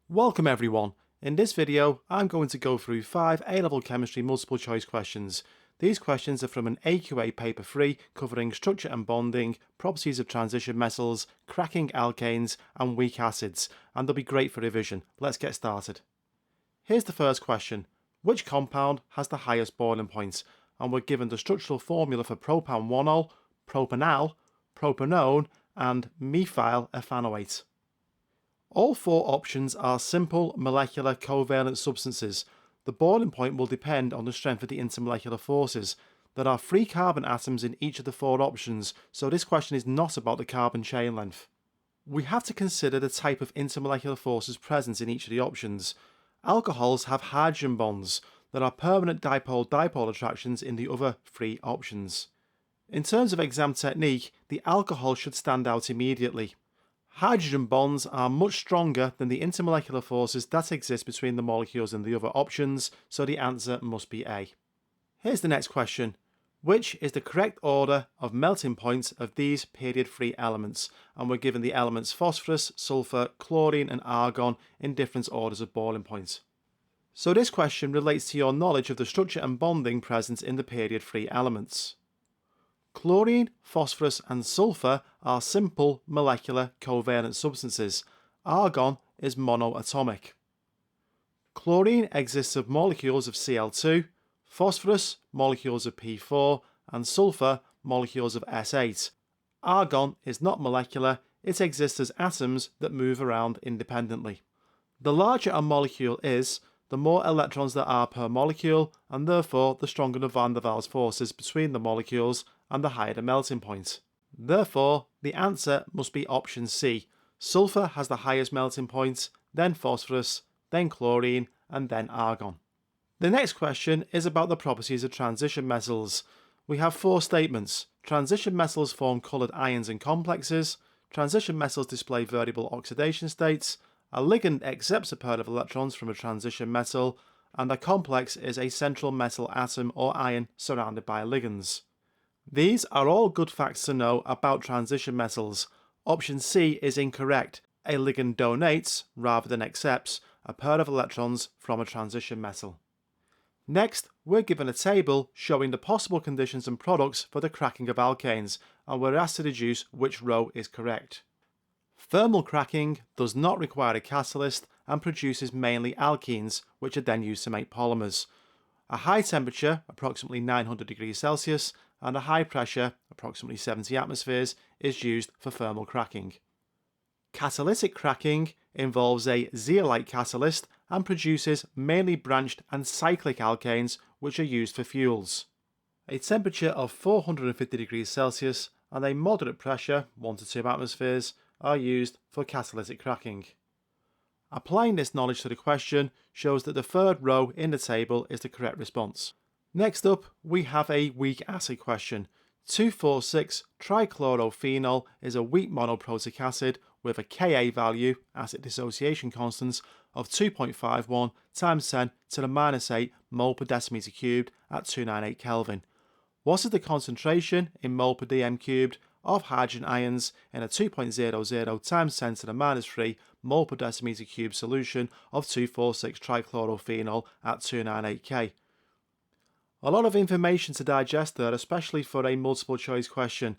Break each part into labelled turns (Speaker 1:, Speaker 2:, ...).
Speaker 1: Welcome everyone. In this video, I'm going to go through 5 A-Level Chemistry multiple choice questions. These questions are from an AQA Paper 3 covering structure and bonding, properties of transition metals, cracking alkanes and weak acids, and they'll be great for revision. Let's get started. Here's the first question. Which compound has the highest boiling point? And we're given the structural formula for propan-1-ol, propanal, propanone and methyl ethanoate. All 4 options are simple molecular covalent substances. The boiling point will depend on the strength of the intermolecular forces. There are 3 carbon atoms in each of the 4 options, so this question is not about the carbon chain length. We have to consider the type of intermolecular forces present in each of the options. Alcohols have hydrogen bonds. There are permanent dipole-dipole attractions in the other 3 options. In terms of exam technique, the alcohol should stand out immediately. Hydrogen bonds are much stronger than the intermolecular forces that exist between the molecules in the other options, so the answer must be A. Here's the next question. Which is the correct order of melting points of these period 3 elements? And we're given the elements phosphorus, sulfur, chlorine and argon in different orders of boiling point. So this question relates to your knowledge of the structure and bonding present in the period 3 elements. Chlorine, phosphorus and sulfur are simple molecular covalent substances. Argon is monoatomic. Chlorine exists of molecules of Cl2, phosphorus molecules of P4 and sulfur molecules of S8. Argon is not molecular, it exists as atoms that move around independently. The larger a molecule is, the more electrons there are per molecule, and therefore the stronger the van der Waals forces between the molecules and the higher the melting point. Therefore, the answer must be option C. Sulfur has the highest melting point, then phosphorus, then chlorine, and then argon. The next question is about the properties of transition metals. We have 4 statements. Transition metals form coloured ions and complexes. Transition metals display variable oxidation states. A ligand accepts a pair of electrons from a transition metal, and a complex is a central metal atom or ion surrounded by ligands. These are all good facts to know about transition metals. Option C is incorrect. A ligand donates, rather than accepts, a pair of electrons from a transition metal. Next, we're given a table showing the possible conditions and products for the cracking of alkanes, and we're asked to deduce which row is correct. Thermal cracking does not require a catalyst and produces mainly alkenes, which are then used to make polymers. A high temperature, approximately 900 degrees Celsius, and a high pressure, approximately 70 atmospheres, is used for thermal cracking. Catalytic cracking involves a zeolite catalyst and produces mainly branched and cyclic alkanes, which are used for fuels. A temperature of 450 degrees Celsius and a moderate pressure, 1 to 2 atmospheres, are used for catalytic cracking. Applying this knowledge to the question shows that the third row in the table is the correct response. Next up, we have a weak acid question. 2,4,6-trichlorophenol is a weak monoprotic acid with a Ka value, acid dissociation constants, of 2.51 times 10 to the minus 8 mole per decimeter cubed at 298 Kelvin. What is the concentration in mole per dm cubed of hydrogen ions in a 2.00 times 10 to the minus 3 mole per decimeter cubed solution of 2,4,6-trichlorophenol at 298 K? A lot of information to digest there, especially for a multiple choice question.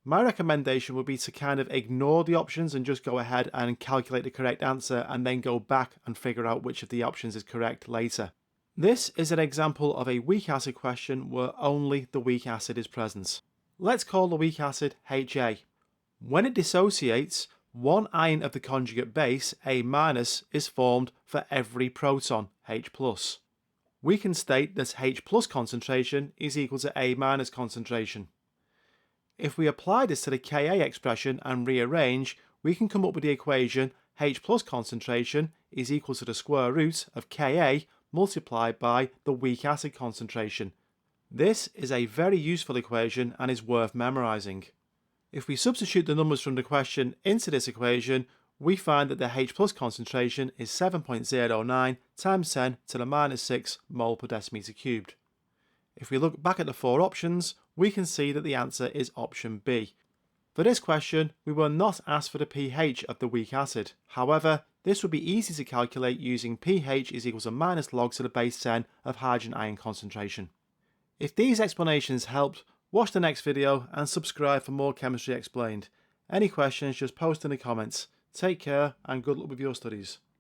Speaker 1: My recommendation would be to kind of ignore the options and just go ahead and calculate the correct answer and then go back and figure out which of the options is correct later. This is an example of a weak acid question where only the weak acid is present. Let's call the weak acid HA. When it dissociates, one ion of the conjugate base, A-, is formed for every proton, H+. We can state that H+ concentration is equal to A- concentration. If we apply this to the Ka expression and rearrange, we can come up with the equation H+ concentration is equal to the square root of Ka multiplied by the weak acid concentration. This is a very useful equation and is worth memorizing. If we substitute the numbers from the question into this equation, we find that the H+ concentration is 7.09 times 10 to the minus 6 mole per decimeter cubed. If we look back at the 4 options, we can see that the answer is option B. For this question, we were not asked for the pH of the weak acid. However, This would be easy to calculate using pH is equal to minus log to the base 10 of hydrogen ion concentration. If these explanations helped, watch the next video and subscribe for more chemistry explained. Any questions, just post in the comments. Take care and good luck with your studies.